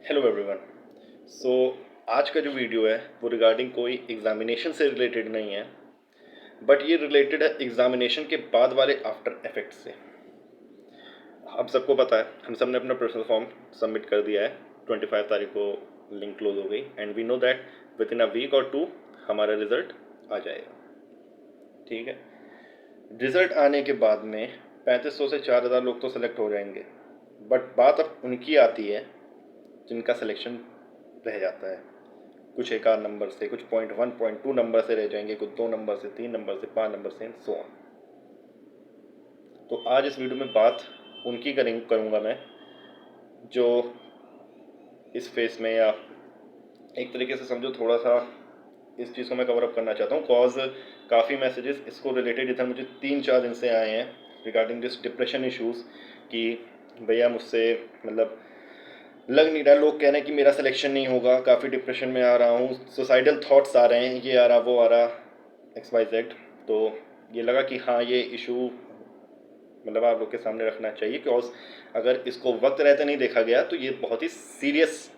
Hello everyone. सो आज का जो वीडियो है वो रिगार्डिंग कोई एग्जामिनेशन से रिलेटेड नहीं है, बट ये रिलेटेड है एग्जामिनेशन के बाद वाले आफ्टर इफेक्ट से। आप सबको पता है, हम सब ने अपना पर्सनल फॉर्म सबमिट कर दिया है। 25 तारीख को लिंक क्लोज हो गई and we know that within a week or two हमारा रिजल्ट आ जाएगा। ठीक है, रिजल्ट आने के बाद में 3500 से 4000 लोग तो सेलेक्ट हो जाएंगे, बट बात अब उनकी आती है जिनका सिलेक्शन रह जाता है। कुछ एक आध नंबर से, कुछ 0.1 0.2 नंबर से रह जाएंगे, कुछ 2 नंबर से, 3 नंबर से, 5 नंबर से, सो ऑन। तो आज इस वीडियो में बात उनकी करूँगा मैं जो इस फेस में, या एक तरीके से समझो थोड़ा सा इस चीज़ को मैं कवर अप करना चाहता हूँ, कॉज काफ़ी मैसेजेस इसको रिलेटेड इधर मुझे 3-4 दिन से आए हैं रिगार्डिंग दिस डिप्रेशन इश्यूज़ कि भैया मुझसे मतलब लग नहीं रहा, लोग कह रहे हैं कि मेरा सिलेक्शन नहीं होगा, काफ़ी डिप्रेशन में आ रहा हूँ, सुसाइडल थॉट्स आ रहे हैं, ये आ रहा वो आ रहा XYZ। तो ये लगा कि हाँ, ये इशू मतलब आप लोग के सामने रखना चाहिए, बिकॉज अगर इसको वक्त रहते नहीं देखा गया तो ये बहुत ही सीरियस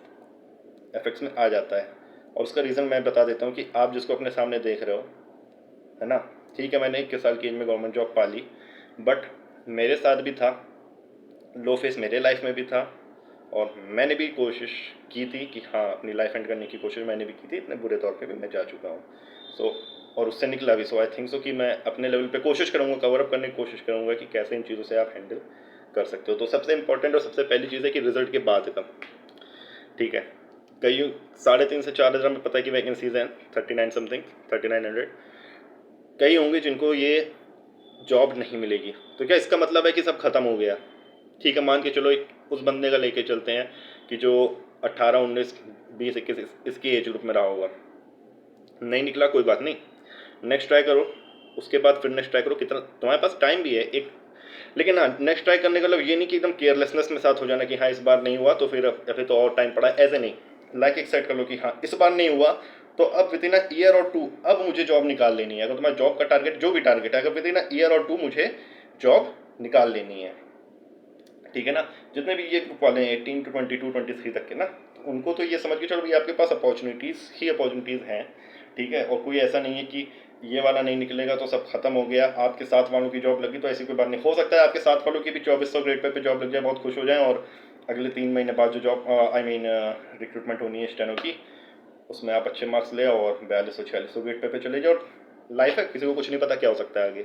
इफेक्ट्स में आ जाता है। और उसका रीज़न मैं बता देता हूँ कि आप जिसको अपने सामने देख रहे हो, है ना, ठीक है, मैंने 21 साल की एज में गवर्नमेंट जॉब पा ली, बट मेरे साथ भी था, लो फेस मेरे लाइफ में भी था, और मैंने भी कोशिश की थी कि हाँ, अपनी लाइफ एंड करने की कोशिश मैंने भी की थी, इतने बुरे तौर पे भी मैं जा चुका हूँ। सो और उससे निकला भी। सो आई थिंक सो कि मैं अपने लेवल पे कोशिश करूँगा, कवर अप करने की कोशिश करूँगा कि कैसे इन चीज़ों से आप हैंडल कर सकते हो। तो सबसे इंपॉर्टेंट और सबसे पहली चीज़ है कि रिजल्ट के बाद कम, ठीक है, कई 3,500 से 4,000 में पता है कि वैकेंसीज हैं, 39 समथिंग, 3900। कई होंगे जिनको ये जॉब नहीं मिलेगी। तो क्या इसका मतलब है कि सब खत्म हो गया? ठीक है, मान के चलो एक उस बंदे का लेके चलते हैं कि जो 18, 19, 20, 21 इसकी एज ग्रुप में रहा होगा, नहीं निकला, कोई बात नहीं, नेक्स्ट ट्राई करो, उसके बाद फिर नेक्स्ट ट्राई करो, कितना तुम्हारे पास टाइम भी है एक। लेकिन हाँ, नेक्स्ट ट्राई करने का मतलब ये नहीं कि एकदम केयरलेसनेस में साथ हो जाना कि हाँ इस बार नहीं हुआ तो फिर तो और टाइम पड़ा, ऐसे नहीं। लाइक एक सेट कर लो कि हाँ इस बार नहीं हुआ तो अब विद इन अ ईयर और टू अब मुझे जॉब निकाल लेनी है। अगर तुम्हारा जॉब का टारगेट जो भी टारगेट है, अगर विद इन अ ईयर और टू मुझे जॉब निकाल लेनी है, ठीक है ना। जितने भी ये ग्रुप वाले हैं 18 to 22, 23 तक के ना, तो उनको तो ये समझ के चलो भाई आपके पास अपॉर्चुनिटीज़ ही अपॉर्चुनिटीज़ हैं, ठीक है। और कोई ऐसा नहीं है कि ये वाला नहीं निकलेगा तो सब खत्म हो गया, आपके साथ वालों की जॉब लगी, तो ऐसी कोई बात नहीं। हो सकता है आपके साथ वालों की भी 2400 ग्रेड पे जॉब लग जाए, बहुत खुश हो जाए, और अगले 3 महीने बाद जो जॉब आई मीन रिक्रूटमेंट होनी है स्टेनो की, उसमें आप अच्छे मार्क्स ले आओ और 4200-4600 ग्रेड पे चले जाओ। लाइफ है, किसी को कुछ नहीं पता क्या हो सकता है आगे।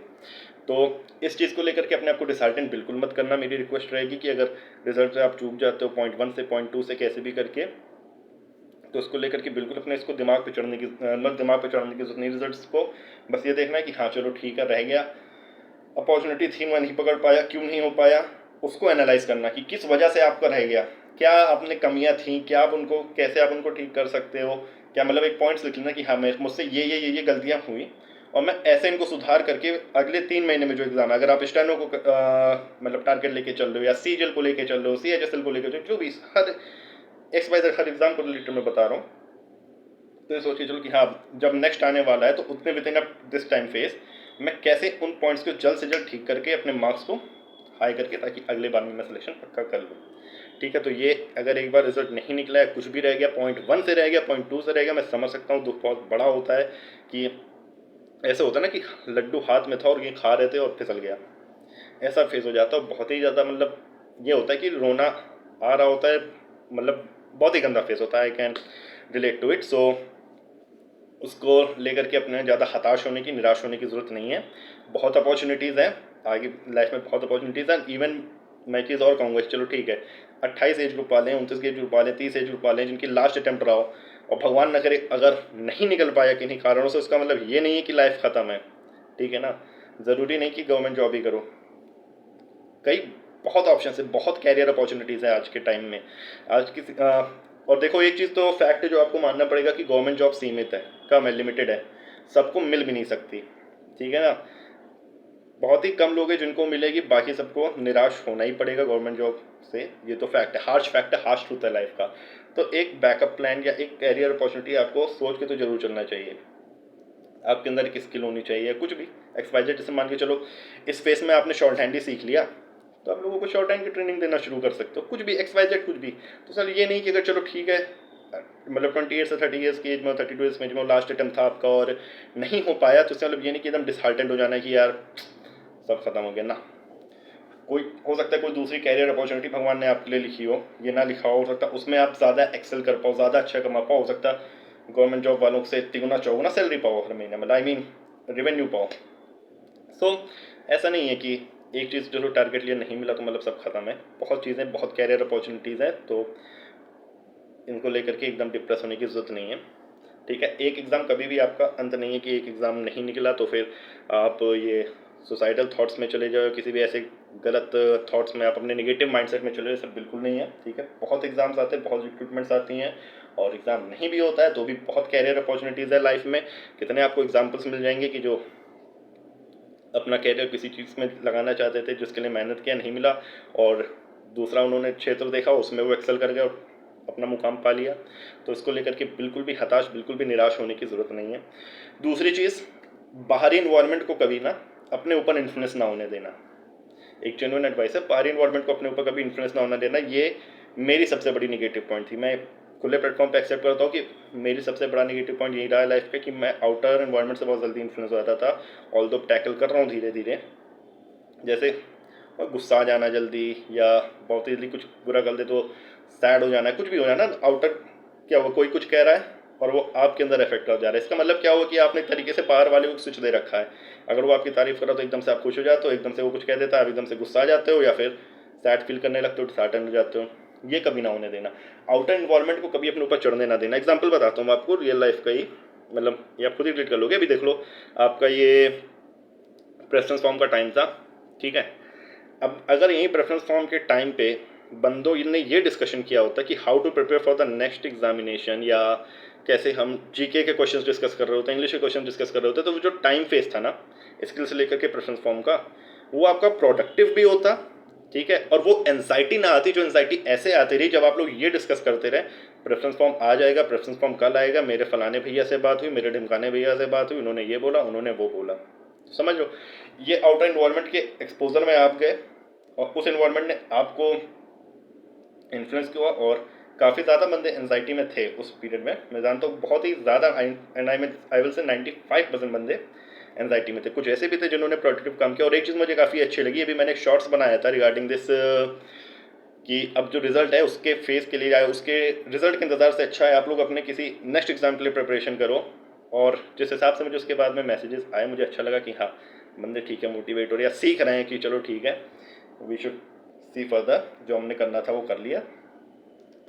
तो इस चीज़ को लेकर के अपने आप को डिसहार्टेंड बिल्कुल मत करना। मेरी रिक्वेस्ट रहेगी कि अगर रिजल्ट से आप चूक जाते हो 0.1 से 0.2 से कैसे भी करके, तो उसको लेकर के बिल्कुल अपने इसको दिमाग पे चढ़ने की दिमाग पे चढ़ने की जरूरत नहीं। रिजल्ट्स को बस ये देखना है कि हाँ चलो ठीक है, रह गया, अपॉर्चुनिटी थी, मैं नहीं पकड़ पाया, क्यों नहीं हो पाया, उसको एनालाइज करना कि किस वजह से आपका रह गया, क्या आपने कमियां थी, क्या आप उनको कैसे आप उनको ठीक कर सकते हो। क्या मतलब एक पॉइंट्स लिख लेना कि हाँ मैं मुझसे ये गलतियां हुई और मैं ऐसे इनको सुधार करके अगले 3 महीने में जो एग्जाम है, अगर आप स्टेनो को मतलब टारगेट लेके चल रहे हो, या सीजीएल को लेके चल रहे हो, CHSL को लेके, जो भी हर XYZ हर एग्जाम को रिलेटेड में बता रहा हूँ, तो ये सोचिए चलो कि हाँ जब नेक्स्ट आने वाला है तो उतने with in this time phase मैं कैसे उन पॉइंट्स को जल्द से जल्द ठीक करके अपने मार्क्स को हाई करके, ताकि अगले बार में मैं सिलेक्शन पक्का कर लूँ। ठीक है, तो ये अगर एक बार रिजल्ट नहीं निकला है, कुछ भी रह गया, 0.1 से रह गया, 0.2 से रह गया, मैं समझ सकता हूँ, दुख बहुत बड़ा होता है कि ऐसे होता है ना कि लड्डू हाथ में था और ये खा रहे थे और फिसल गया, ऐसा फेस हो जाता है। बहुत ही ज़्यादा मतलब ये होता है कि रोना आ रहा होता है, मतलब बहुत ही गंदा फेस होता है। I can relate to it. So उसको लेकर के अपने ज़्यादा हताश होने की, निराश होने की ज़रूरत नहीं है। बहुत अपॉर्चुनिटीज़ हैं आगे लाइफ में, बहुत अपॉर्चुनिटीज़ हैं। इवन मैं चीज़ और कहूँगा, चलो ठीक है, 28 एज ग्रुप वाले, 29 एज ग्रुप वाले, 30 एज ग्रुप वाले जिनकी लास्ट अटैम्प्ट रहा हो, और भगवान न करे अगर नहीं निकल पाया किन्हीं कारणों से, उसका मतलब ये नहीं है कि लाइफ ख़त्म है, ठीक है ना। ज़रूरी नहीं कि गवर्नमेंट जॉब ही करो, कई बहुत ऑप्शन है, बहुत कैरियर अपॉर्चुनिटीज़ है आज के टाइम में। आज की और देखो एक चीज़ तो फैक्ट है जो आपको मानना पड़ेगा कि गवर्नमेंट जॉब सीमित है, कम है, लिमिटेड है, सबको मिल भी नहीं सकती, ठीक है ना। बहुत ही कम लोग हैं जिनको मिलेगी, बाकी सबको निराश होना ही पड़ेगा गवर्नमेंट जॉब से। ये तो फैक्ट है, हार्श फैक्ट है, हार्श ट्रूथ है लाइफ का। तो एक बैकअप प्लान या एक कैरियर अपॉर्चुनिटी आपको सोच के तो जरूर चलना चाहिए। आपके अंदर एक स्किल होनी चाहिए, कुछ भी XYZ। जैसे मान के चलो इस फेस में आपने शॉर्ट हैंड ही सीख लिया, तो आप लोगों को शॉर्ट हैंड की ट्रेनिंग देना शुरू कर सकते हो, कुछ भी XYZ कुछ भी। तो सर ये नहीं कि अगर चलो ठीक है मतलब 28 से 30 ईयर्स की एज में, 32 ईयर्स में एज में लास्ट अटेम्प्ट था आपका और नहीं हो पाया, तो इसका मतलब ये नहीं कि एकदम डिसहार्टेंड हो जाना है कि यार सब खत्म हो गया ना। कोई हो सकता है कोई दूसरी कैरियर अपॉर्चुनिटी भगवान ने आपके लिए लिखी हो, ये ना लिखा हो सकता है उसमें आप ज़्यादा एक्सेल कर पाओ, ज़्यादा अच्छा कमा पाओ, हो सकता है गवर्नमेंट जॉब वालों से तिगुना चौगुना सैलरी पाओ हर महीने, मतलब आई मीन रेवेन्यू पाओ। सो ऐसा नहीं है कि एक चीज़ जो टारगेट लिया नहीं मिला तो मतलब सब खत्म है, बहुत चीज़ें, बहुत कैरियर अपॉर्चुनिटीज़ हैं, तो इनको लेकर के एकदम डिप्रेस होने की ज़रूरत नहीं है। ठीक है, एक एग्ज़ाम कभी भी आपका अंत नहीं है कि एक एग्ज़ाम नहीं निकला तो फिर आप ये सुसाइडल थॉट्स में चले जाओ, किसी भी ऐसे गलत थॉट्स में आप अपने नेगेटिव माइंडसेट में चले जाओ, सब बिल्कुल नहीं है। ठीक है, बहुत एग्ज़ाम्स आते हैं, बहुत रिक्रूटमेंट्स आती हैं, और एग्ज़ाम नहीं भी होता है तो भी बहुत कैरियर अपॉर्चुनिटीज़ है लाइफ में। कितने आपको एग्जाम्पल्स मिल जाएंगे कि जो अपना कैरियर किसी चीज़ में लगाना चाहते थे, जिसके लिए मेहनत किया, नहीं मिला, और दूसरा उन्होंने क्षेत्र देखा उसमें वो एक्सेल कर गया और अपना मुकाम पा लिया। तो इसको लेकर के बिल्कुल भी हताश, बिल्कुल भी निराश होने की ज़रूरत नहीं है। दूसरी चीज़, बाहरी इन्वायरमेंट को कभी ना अपने ऊपर इन्फ्लुएंस ना होने देना। एक जेन्युइन एडवाइस है, बाहरी इन्वायरमेंट को अपने ऊपर कभी इन्फ्लुएंस ना होने देना। ये मेरी सबसे बड़ी निगेटिव पॉइंट थी। मैं खुले प्लेटफॉर्म पे एक्सेप्ट करता हूँ कि मेरी सबसे बड़ा निगेटिव पॉइंट यही रहा है लाइफ पे कि मैं आउटर इन्वायरमेंट से बहुत जल्दी इन्फ्लुएंस हो जाता था। ऑल दो टैकल कर रहा हूँ धीरे धीरे, जैसे गुस्सा आ जाना जल्दी, या बहुत जल्दी कुछ बुरा कर दे तो सैड हो जाना, कुछ भी हो जाना आउटर, क्या हुआ कोई कुछ कह रहा है और वो आपके अंदर इफेक्ट कर जा रहा है, इसका मतलब क्या हुआ कि आपने एक तरीके से बाहर वाले को स्विच दे रखा है। अगर वो आपकी तारीफ कर रहा हो तो एकदम से आप खुश हो जाते हो, एकदम से वो कुछ कह देता है आप एकदम से गुस्सा आ जाते हो, या फिर सैड फील करने लगते हो, डिसहार्टेंड हो जाते हो। ये कभी ना होने देना, आउटर इन्वायरमेंट को कभी अपने ऊपर चढ़ने ना देना। एग्जाम्पल बताता हूँ आपको रियल लाइफ का ही, मतलब ये आप खुद ही रिलेट कर लोगे। अभी देख लो, आपका ये प्रेफरेंस फॉर्म का टाइम था, ठीक है। अब अगर यही प्रेफरेंस फॉर्म के टाइम पे बंदों ने ये डिस्कशन किया होता कि how to prepare for the next examination, या कैसे हम जीके के क्वेश्चंस डिस्कस कर रहे होते हैं, इंग्लिश के क्वेश्चन डिस्कस कर रहे होते, तो वो जो टाइम फेस था ना स्किल से लेकर के प्रेफरेंस फॉर्म का, वो आपका प्रोडक्टिव भी होता, ठीक है, और वो एनजाइटी ना आती जो एनजाइटी ऐसे आती रही जब आप लोग ये डिस्कस करते रहे प्रेफरेंस फॉर्म आ जाएगा, प्रेफरेंस फॉर्म कल आएगा, मेरे फलाने भैया से बात हुई, मेरे ढिमकाने भैया से बात हुई, उन्होंने ये बोला, उन्होंने वो बोला। समझ लो, ये आउटर इन्वायरमेंट के एक्सपोजर में आप गए और उस इन्वायरमेंट ने आपको इन्फ्लुएंस किया, और काफ़ी ज़्यादा बंदे एनजाइटी में थे उस पीरियड में। मैं जानता हूँ बहुत ही ज़्यादा, एंड आई विल से 95% बंदे एनजाइटी में थे। कुछ ऐसे भी थे जिन्होंने प्रोडक्टिव काम किया, और एक चीज़ मुझे काफ़ी अच्छी लगी, अभी मैंने एक शॉर्ट्स बनाया था रिगार्डिंग दिस कि अब जो रिजल्ट है उसके फेस के लिए, उसके रिजल्ट के इंतज़ार से अच्छा है आप लोग अपने किसी नेक्स्ट एग्जाम के लिए प्रिपरेशन करो। और जिस हिसाब से मुझे उसके बाद में मैसेजेस आए, मुझे अच्छा लगा कि हाँ बंदे ठीक है, मोटिवेट हो रहे हैं, सीख रहे हैं कि चलो ठीक है, वी शुड सी फर्दर, जो हमने करना था वो कर लिया,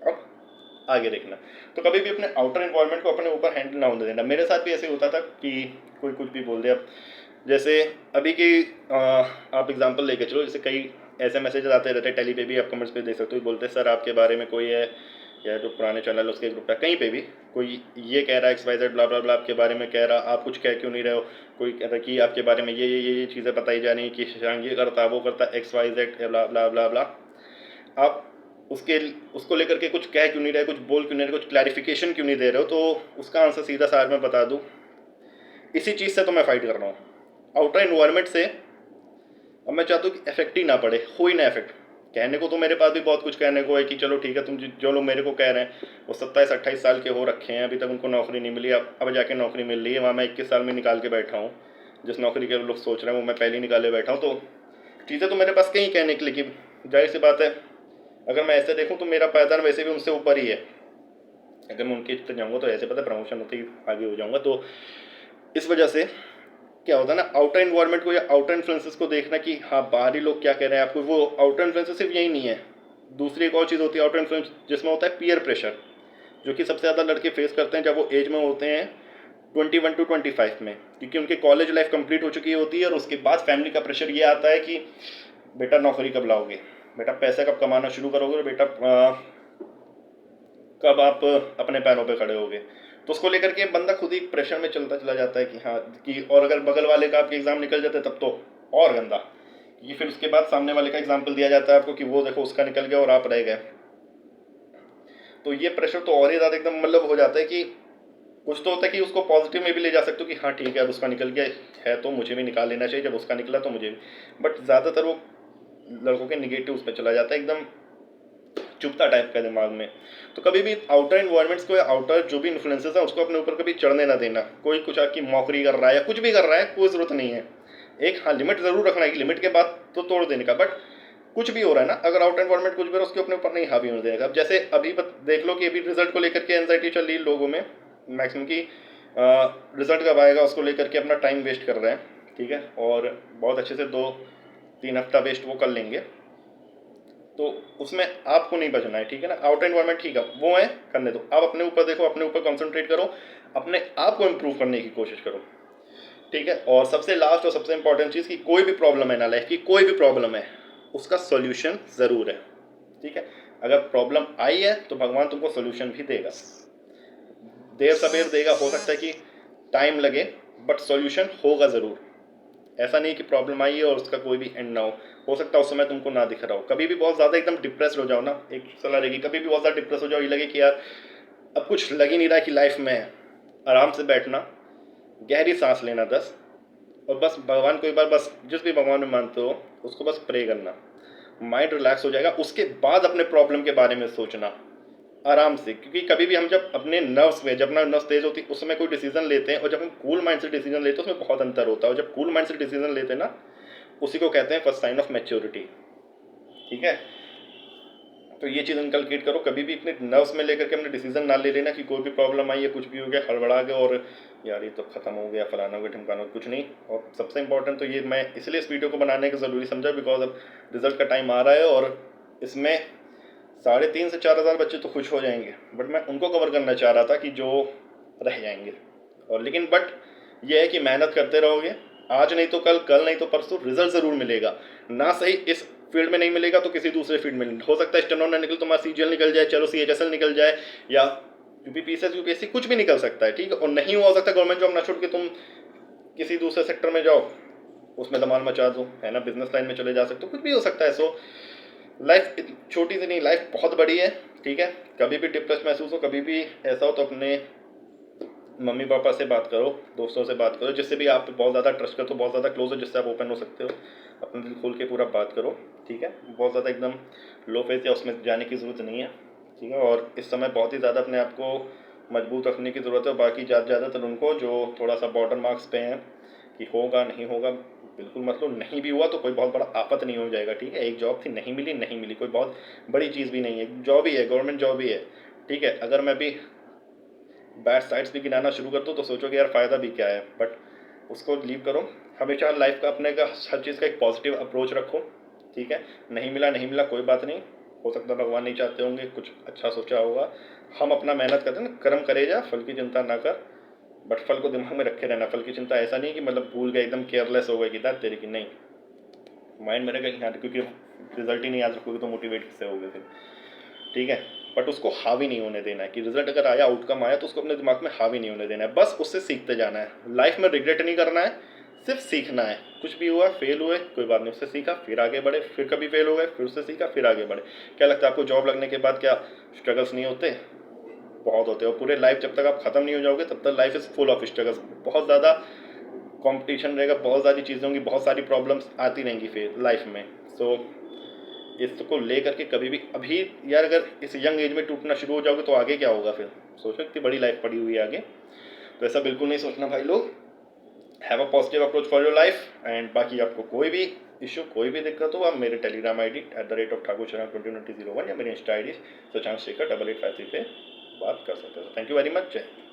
अब आगे देखना। तो कभी भी अपने आउटर इन्वायरमेंट को अपने ऊपर हैंडल ना होने देना। मेरे साथ भी ऐसे होता था कि कोई कुछ भी बोल दे। अब जैसे अभी की आप एग्जांपल लेके चलो, जैसे कई ऐसे मैसेजेस आते रहते हैं, टेली पे भी आप कमेंट्स पे देख सकते हो, बोलते हैं सर आपके बारे में कोई है, या जो पुराने चैनल उसके ग्रुप पे कहीं पे भी कोई ये कह रहा है XYZ ब्ला ब्ला ब्ला आपके बारे में कह रहा, आप कुछ कह क्यों नहीं रहे हो। कोई कहता है कि आपके बारे में ये चीज़ें बताई जा रही कि शशांक ये करता, वो करता, XYZ ब्ला ब्ला ब्ला ब्ला। आप उसको लेकर के कुछ कह क्यों नहीं रहे, कुछ बोल क्यों नहीं रहे, कुछ क्लैरिफिकेशन क्यों नहीं दे रहे हो। तो उसका आंसर सीधा सार मैं बता दूँ, इसी चीज़ से तो मैं फाइट कर रहा हूँ, आउटर इन्वायरमेंट से। अब मैं चाहता हूँ कि इफेक्ट ही ना पड़े, हो ही ना इफेक्ट। कहने को तो मेरे पास भी बहुत कुछ कहने को है कि चलो ठीक है, तुम जो लोग मेरे को कह रहे हैं वो 27-28 साल के हो रखे हैं, अभी तक उनको नौकरी नहीं मिली, अब जाके नौकरी मिल रही है। वहाँ मैं 21 साल में निकाल के बैठा हूँ, जिस नौकरी के लोग सोच रहे हैं वो मैं पहले ही निकाले बैठा हूँ। तो चीज़ें तो मेरे पास कहीं कहने के लिए, कि जाहिर सी बात है अगर मैं ऐसे देखूँ तो मेरा पायदान वैसे भी उनसे ऊपर ही है। अगर मैं उनके तक जाऊँगा तो ऐसे पता प्रमोशन होते ही आगे हो जाऊँगा। तो इस वजह से क्या होता है ना, आउटर इन्वायरमेंट को या आउटर इन्फ्लुएंसेस को देखना कि हाँ बाहरी लोग क्या कह रहे हैं आपको। वो आउटर इन्फ्लुएंसेस सिर्फ यही नहीं है, दूसरी एक और चीज़ होती है आउटर इन्फ्लुएंस, जिसमें होता है पीयर प्रेशर, जो कि सबसे ज़्यादा लड़के फेस करते हैं जब वो एज में होते हैं 21 to 25 में, क्योंकि उनकी कॉलेज लाइफ कंप्लीट हो चुकी होती है और उसके बाद फैमिली का प्रेशर ये आता है कि बेटा नौकरी कब लाओगे, बेटा पैसा कब कमाना शुरू करोगे, बेटा कब आप अपने पैरों पे खड़े होगे। तो उसको लेकर के बंदा खुद ही प्रेशर में चलता चला जाता है कि हाँ कि, और अगर बगल वाले का आपके एग्ज़ाम निकल जाते तब तो और गंदा, कि फिर उसके बाद सामने वाले का एग्जाम्पल दिया जाता है आपको कि वो देखो उसका निकल गया और आप रह गए। तो ये प्रेशर तो और ही ज़्यादा एकदम मतलब हो जाता है कि कुछ तो होता है कि उसको पॉजिटिव में भी ले जा सकते हो कि हाँ ठीक है अब उसका निकल गया है तो मुझे भी निकाल लेना चाहिए, जब उसका निकला तो मुझे भी। बट ज़्यादातर वो लड़कों के निगेटिव पे चला जाता है, एकदम चुभता टाइप का दिमाग में। तो कभी भी आउटर इन्वायरमेंट्स को या आउटर जो भी इन्फ्लुएंसेस है उसको अपने ऊपर कभी चढ़ने ना देना। कोई कुछ आपकी मौकरी कर रहा है या कुछ भी कर रहा है, कोई ज़रूरत नहीं है। एक हाँ लिमिट ज़रूर रखना है कि लिमिट के बाद तो तोड़ देने का, बट कुछ भी हो रहा है ना, अगर आउटर इन्वायरमेंट कुछ भी हो रहा है उसके अपने ऊपर नहीं हावी होने देने का। अब जैसे अभी देख लो कि अभी रिजल्ट को लेकर के एंजाइटी चल रही है लोगों में मैक्सिमम की, रिजल्ट कब आएगा उसको लेकर के अपना टाइम वेस्ट कर रहे हैं, ठीक है, और बहुत अच्छे से 2-3 हफ्ता वेस्ट वो कर लेंगे। तो उसमें आपको नहीं बचना है, ठीक है ना। आउटर इन्वायरमेंट ठीक है, वो है करने दो, आप अपने ऊपर देखो, अपने ऊपर कंसंट्रेट करो, अपने आप को इम्प्रूव करने की कोशिश करो, ठीक है। और सबसे लास्ट और सबसे इंपॉर्टेंट चीज़ कि कोई भी प्रॉब्लम है ना लाइफ की, कोई भी प्रॉब्लम है उसका सॉल्यूशन ज़रूर है, ठीक है। अगर प्रॉब्लम आई है तो भगवान तुमको सॉल्यूशन भी देगा, देर सवेर देगा, हो सकता है कि टाइम लगे, बट सॉल्यूशन होगा ज़रूर। ऐसा नहीं कि प्रॉब्लम आई है और उसका कोई भी एंड ना हो सकता है उस समय तुमको ना दिख रहा हो। कभी भी बहुत ज़्यादा एकदम डिप्रेस हो जाओ ना, एक सलाह रहेगी, कभी भी बहुत ज़्यादा डिप्रेस हो जाओ, ये लगे कि यार अब कुछ लग ही नहीं रहा कि लाइफ में है, आराम से बैठना, गहरी सांस लेना 10, और बस भगवान को एक बार, बस जिस भी भगवान में मानते हो उसको बस प्रे करना, माइंड रिलैक्स हो जाएगा। उसके बाद अपने प्रॉब्लम के बारे में सोचना आराम से, क्योंकि कभी भी हम जब अपने नर्व्स में, जब अपना नर्व्स तेज होती है उस समय कोई डिसीजन लेते हैं, और जब हम कूल माइंड से डिसीजन लेते हैं उसमें बहुत अंतर होता है। और जब कूल माइंड से डिसीजन लेते हैं ना, उसी को कहते हैं फर्स्ट साइन ऑफ मैच्योरिटी, ठीक है। तो ये चीज़ इनकलकेट करो, कभी भी इतने नर्व्स में लेकर के हमने डिसीजन ना ले लेना कि कोई भी प्रॉब्लम आई है, कुछ भी हो गया, हड़बड़ा गया और यार ये तो खत्म हो गया, फलाना हो गया, ढिमकाना, कुछ नहीं। और सबसे इंपॉर्टेंट तो ये मैं इसलिए इस वीडियो को बनाने का ज़रूरी समझा बिकॉज अब रिजल्ट का टाइम आ रहा है और इसमें 3,500 से 4,000 बच्चे तो खुश हो जाएंगे, बट मैं उनको कवर करना चाह रहा था कि जो रह जाएंगे। और लेकिन बट ये है कि मेहनत करते रहोगे, आज नहीं तो कल, कल नहीं तो परसों रिजल्ट ज़रूर मिलेगा। ना सही इस फील्ड में नहीं मिलेगा तो किसी दूसरे फील्ड में हो सकता है, स्टेनो ना निकल तुम्हारा सीजीएल निकल जाए, चलो CHSL निकल जाए, या यूपीपीसीएस यूपीएससी कुछ भी निकल सकता है, ठीक है। और नहीं हो सकता गवर्नमेंट जॉब ना छोड़ के तुम किसी दूसरे सेक्टर में जाओ, उसमें धमाल मचा दो, है ना, बिजनेस लाइन में चले जा सकते हो, कुछ भी हो सकता है। सो लाइफ छोटी सी नहीं, लाइफ बहुत बड़ी है, ठीक है। कभी भी डिप्रेस महसूस हो, कभी भी ऐसा हो तो अपने मम्मी पापा से बात करो, दोस्तों से बात करो, जिससे भी आप बहुत ज़्यादा ट्रस्ट करते हो, बहुत ज़्यादा क्लोज हो, जिससे आप ओपन हो सकते हो, अपने दिल खोल के पूरा बात करो, ठीक है। बहुत ज़्यादा एकदम लो फेस या उसमें जाने की ज़रूरत नहीं है, ठीक है। और इस समय बहुत ही ज़्यादा अपने आप को मजबूत रखने की ज़रूरत है। बाकी ज़्यादातर उनको जो थोड़ा सा बॉर्डर मार्क्स पे हैं कि होगा नहीं होगा, बिल्कुल मतलब नहीं भी हुआ तो कोई बहुत बड़ा आफत नहीं हो जाएगा, ठीक है। एक जॉब थी, नहीं मिली, नहीं मिली, कोई बहुत बड़ी चीज़ भी नहीं है, जॉब ही है, गवर्नमेंट जॉब ही है, ठीक है। अगर मैं भी बैड साइड्स भी गिनाना शुरू कर दो तो सोचोगे यार फ़ायदा भी क्या है, बट उसको लीव करो। हमेशा लाइफ का अपने का हर चीज़ का एक पॉजिटिव अप्रोच रखो, ठीक है। नहीं मिला नहीं मिला कोई बात नहीं, हो सकता है भगवान नहीं चाहते होंगे, कुछ अच्छा सोचा होगा। हम अपना मेहनत करते हैं ना, कर्म करे जा, फल की चिंता ना कर, बट फल को दिमाग में रखे रहना। फल की चिंता ऐसा नहीं कि मतलब भूल गए, एकदम केयरलेस हो गए कि दाद तेरे की, नहीं, माइंड में रहेगा कि हाँ, क्योंकि रिजल्ट ही नहीं याद रखोगे तो मोटिवेट किससे होगे फिर, ठीक है। बट उसको हावी नहीं होने देना है कि रिजल्ट अगर आया, आउटकम आया तो उसको अपने दिमाग में हावी नहीं होने देना है, बस उससे सीखते जाना है। लाइफ में रिग्रेट नहीं करना है, सिर्फ सीखना है। कुछ भी हुआ, फेल हुए कोई बात नहीं, उससे सीखा फिर आगे बढ़े, फिर कभी फेल हो गए फिर उससे सीखा फिर आगे बढ़े। क्या लगता है आपको जॉब लगने के बाद क्या स्ट्रगल्स नहीं होते? बहुत होते हैं। और पूरे लाइफ जब तक आप खत्म नहीं हो जाओगे तब तक life is full of struggles, बहुत ज़्यादा कंपटीशन रहेगा, बहुत सारी चीज़ें होंगी, बहुत सारी प्रॉब्लम्स आती रहेंगी फिर लाइफ में। सो इसको लेकर के कभी भी अभी यार अगर इस यंग एज में टूटना शुरू हो जाओगे तो आगे क्या होगा फिर? सोचो इतनी बड़ी लाइफ पड़ी हुई है आगे, तो ऐसा बिल्कुल नहीं सोचना भाई लोग। Have a positive approach for your life. And बाकी आपको कोई भी इशू, कोई भी दिक्कत हो, आप मेरे टेलीग्राम ID @thakurcharan202001 या मेरे इंस्टा ID सचांक शेखर 8853 पे बात कर सकते हो। Thank you very much. जय हिंद।